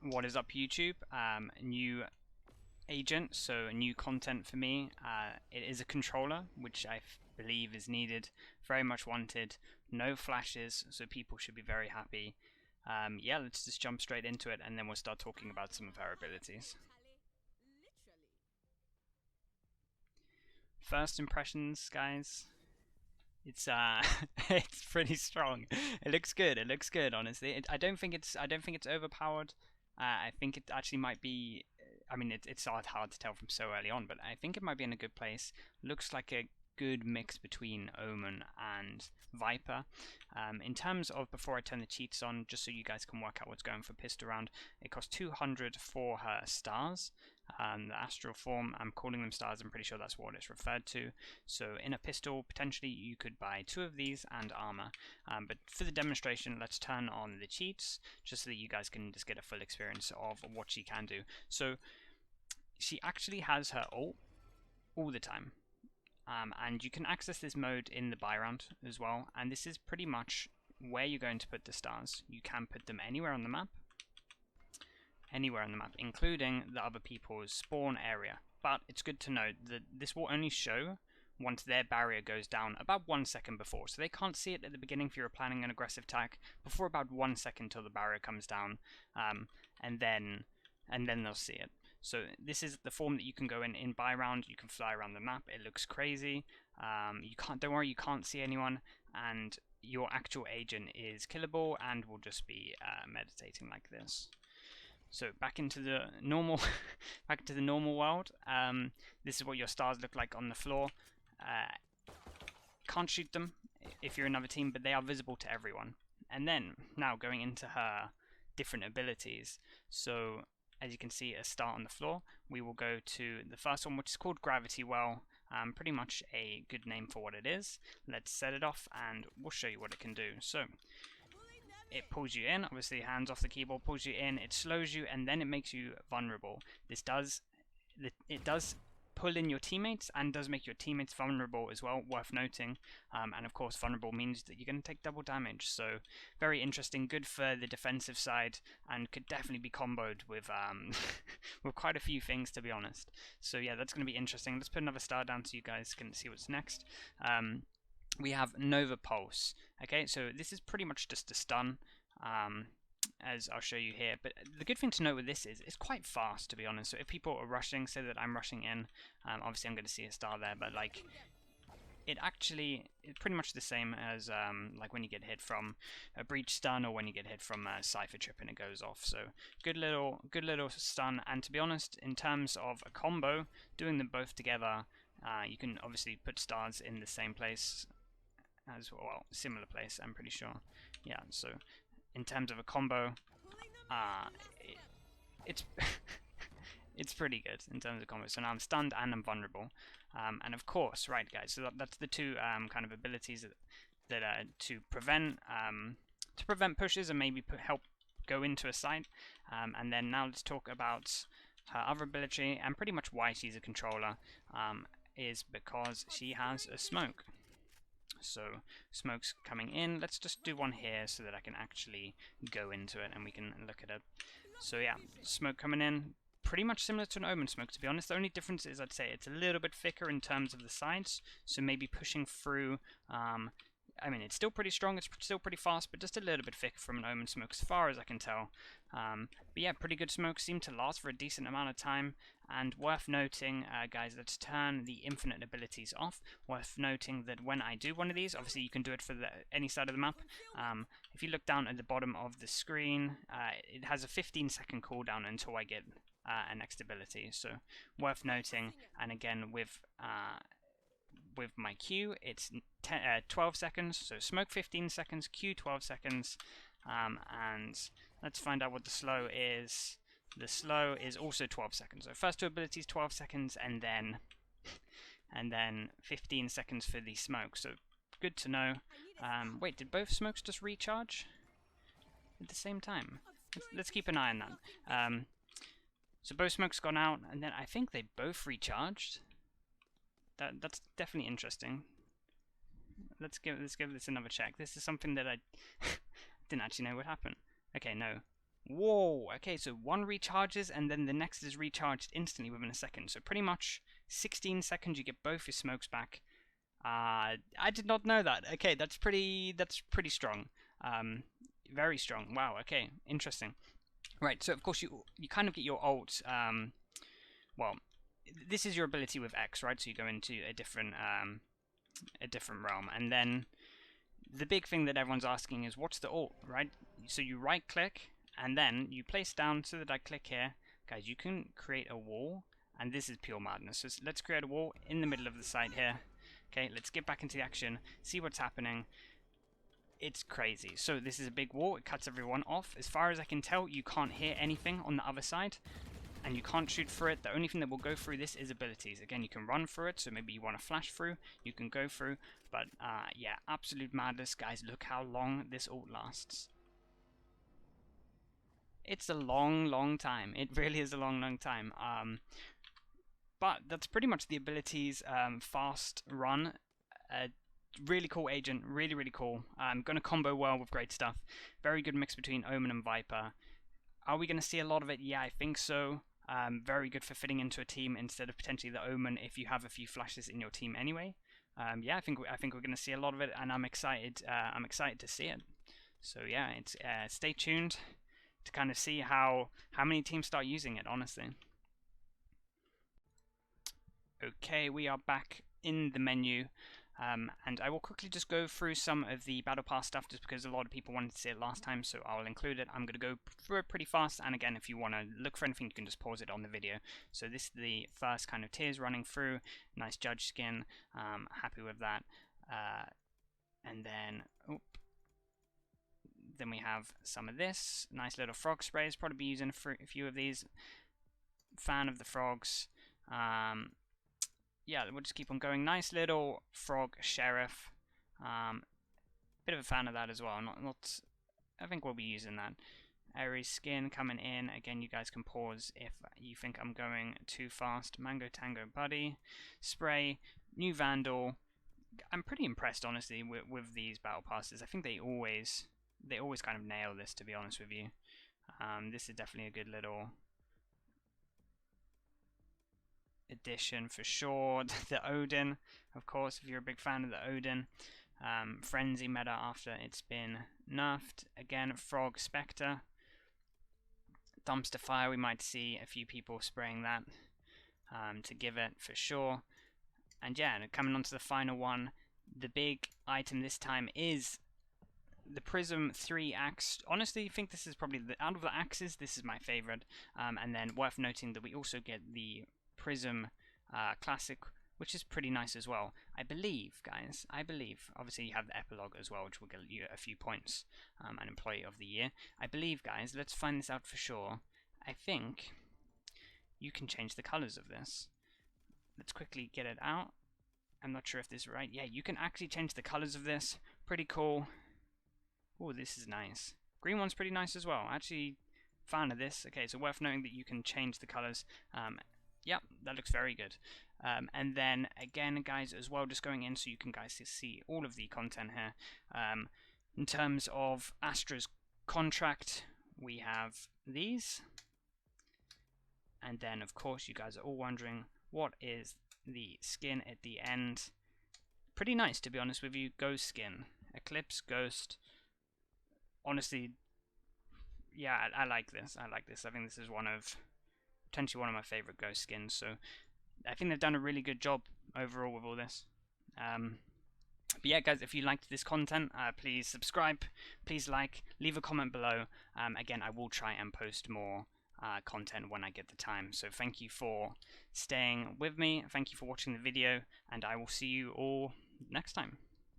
What is up, YouTube? New agent, so new content for me. It is a controller, which I believe is needed, very much wanted. No flashes, so people should be very happy. Yeah, let's just jump straight into it, and then we'll start talking about some of her abilities. First impressions, guys. It's it's pretty strong. It looks good. It looks good, honestly. I don't think it's overpowered. I think it actually might be. I mean, it's hard to tell from so early on, but I think it might be in a good place. Looks like a good mix between Omen and Viper. In terms of, before I turn the cheats on, just so you guys can work out what's going for pistol round, it costs 200 for her stars. The Astral form, I'm calling them stars, I'm pretty sure that's what it's referred to. So in a pistol, potentially you could buy 2 of these and armor. But for the demonstration, let's turn on the cheats, just so that you guys can just get a full experience of what she can do. So she actually has her ult all the time. And you can access this mode in the buy round as well, and this is pretty much where you're going to put the stars. You can put them anywhere on the map, including the other people's spawn area. But it's good to note that this will only show once their barrier goes down about 1 second before. So they can't see it at the beginning if you're planning an aggressive attack, before about 1 second till the barrier comes down, and then they'll see it. So this is the form that you can go in buy round. You can fly around the map. It looks crazy. Don't worry, you can't see anyone, and your actual agent is killable and will just be meditating like this. So back into the normal, world. This is what your stars look like on the floor. Can't shoot them if you're another team, but they are visible to everyone. And then now going into her different abilities. So as you can see, a star on the floor, we will go to the first one, which is called Gravity Well. Pretty much a good name for what it is. Let's set it off and we'll show you what it can do. So it pulls you in, obviously hands off the keyboard, pulls you in, it slows you, and then it makes you vulnerable. It does pull in your teammates and does make your teammates vulnerable as well, worth noting. And of course, vulnerable means that you're going to take double damage. So very interesting, good for the defensive side, and could definitely be comboed with with quite a few things, to be honest. So yeah, that's going to be interesting. Let's put another star down so you guys can see what's next. We have Nova Pulse. Okay, so this is pretty much just a stun, as I'll show you here. But the good thing to note with this is it's quite fast, to be honest. So if people are rushing, say that I'm rushing in, obviously I'm going to see a star there, but like it's pretty much the same as like when you get hit from a breach stun, or when you get hit from a Cypher trip and it goes off. So good little stun. And to be honest, in terms of a combo, doing them both together, you can obviously put stars in the same place as well, similar place, I'm pretty sure. Yeah, so in terms of a combo, it's it's pretty good in terms of combo. So now I'm stunned and I'm vulnerable, and of course, right, guys. So that's the two kind of abilities that to prevent pushes and maybe help go into a site. And then now let's talk about her other ability, and pretty much why she's a controller, is because she has a smoke. So smoke's coming in. Let's just do one here so that I can actually go into it and we can look at it. So yeah, smoke coming in, pretty much similar to an Omen smoke, to be honest. The only difference is I'd say it's a little bit thicker in terms of the sides, so maybe pushing through, I mean, it's still pretty strong, it's still pretty fast, but just a little bit thicker from an Omen smoke as far as I can tell. But yeah, pretty good smoke, seem to last for a decent amount of time. And worth noting, guys, let's turn the infinite abilities off. Worth noting that when I do one of these, obviously you can do it for any side of the map. If you look down at the bottom of the screen, it has a 15-second cooldown until I get a next ability. So worth noting, and again with my Q, it's 12 seconds, so smoke 15 seconds, Q 12 seconds, and let's find out what the slow is. The slow is also 12 seconds. So first two abilities 12 seconds, and then 15 seconds for the smoke. So good to know. Wait, did both smokes just recharge at the same time? Let's keep an eye on that. So both smokes gone out, and then I think they both recharged. That's definitely interesting. Let's give this another check. This is something that I didn't actually know would happen. Okay, no. Whoa, okay, so one recharges and then the next is recharged instantly within a second. So pretty much 16 seconds you get both your smokes back. I did not know that. Okay, that's pretty strong. Very strong. Wow, okay, interesting. Right, so of course you kind of get your ult, well, this is your ability with X, right? So you go into a different realm, and then the big thing that everyone's asking is what's the ult, right? So you right click and then you place down so that I click here. Guys, you can create a wall, and this is pure madness. So let's create a wall in the middle of the site here. Okay, let's get back into the action, see what's happening. It's crazy. So this is a big wall, it cuts everyone off. As far as I can tell, you can't hear anything on the other side, and you can't shoot through it. The only thing that will go through this is abilities. Again, you can run through it, so maybe you want to flash through, you can go through, but yeah, absolute madness, guys. Look how long this ult lasts. It's a long time. It really is a long time. But that's pretty much the abilities. Fast run, really cool agent, really cool. Gonna combo well with great stuff. Very good mix between Omen and Viper. Are we gonna see a lot of it? Yeah, I think so. Very good for fitting into a team instead of potentially the Omen if you have a few flashes in your team anyway. Yeah, I think we're gonna see a lot of it, and I'm excited. I'm excited to see it. So yeah, it's stay tuned to kind of see how many teams start using it, honestly. Okay, we are back in the menu, and I will quickly just go through some of the Battle Pass stuff just because a lot of people wanted to see it last time, so I'll include it. I'm going to go through it pretty fast, and again, if you want to look for anything, you can just pause it on the video. So this is the first kind of tiers running through. Nice Judge skin, happy with that. And then, then we have some of this. Nice little frog sprays, probably be using a few of these. Fan of the frogs. Yeah, we'll just keep on going. Nice little frog sheriff. Bit of a fan of that as well. Not. I think we'll be using that. Aries skin coming in. Again, you guys can pause if you think I'm going too fast. Mango Tango Buddy. Spray. New Vandal. I'm pretty impressed, honestly, with these battle passes. I think they always kind of nail this, to be honest with you. This is definitely a good little edition for sure. The Odin, of course, if you're a big fan of the Odin. Frenzy meta after it's been nerfed. Again, Frog Spectre. Dumpster Fire, we might see a few people spraying that to give it for sure. And yeah, coming on to the final one, the big item this time is the Prism 3 axe. Honestly, I think this is probably, out of the axes, this is my favorite. And then worth noting that we also get the Prism Classic, which is pretty nice as well. I believe, guys, obviously you have the epilogue as well, which will get you a few points, and Employee of the Year. I believe, guys, let's find this out for sure. I think you can change the colors of this. Let's quickly get it out. I'm not sure if this is right. Yeah, you can actually change the colors of this. Pretty cool. Oh, this is nice. Green one's pretty nice as well. Actually, fan of this. Okay, so worth noting that you can change the colors. Yep, that looks very good. And then again, guys, as well, just going in so you can guys see all of the content here. In terms of Astra's contract, we have these. And then, of course, you guys are all wondering, what is the skin at the end? Pretty nice, to be honest with you. Ghost skin. Eclipse, Ghost. Honestly, yeah, I like this. I think this is potentially one of my favorite Ghost skins. So I think they've done a really good job overall with all this. But yeah, guys, if you liked this content, please subscribe, please like, leave a comment below. Again, I will try and post more content when I get the time. So thank you for staying with me. Thank you for watching the video, and I will see you all next time.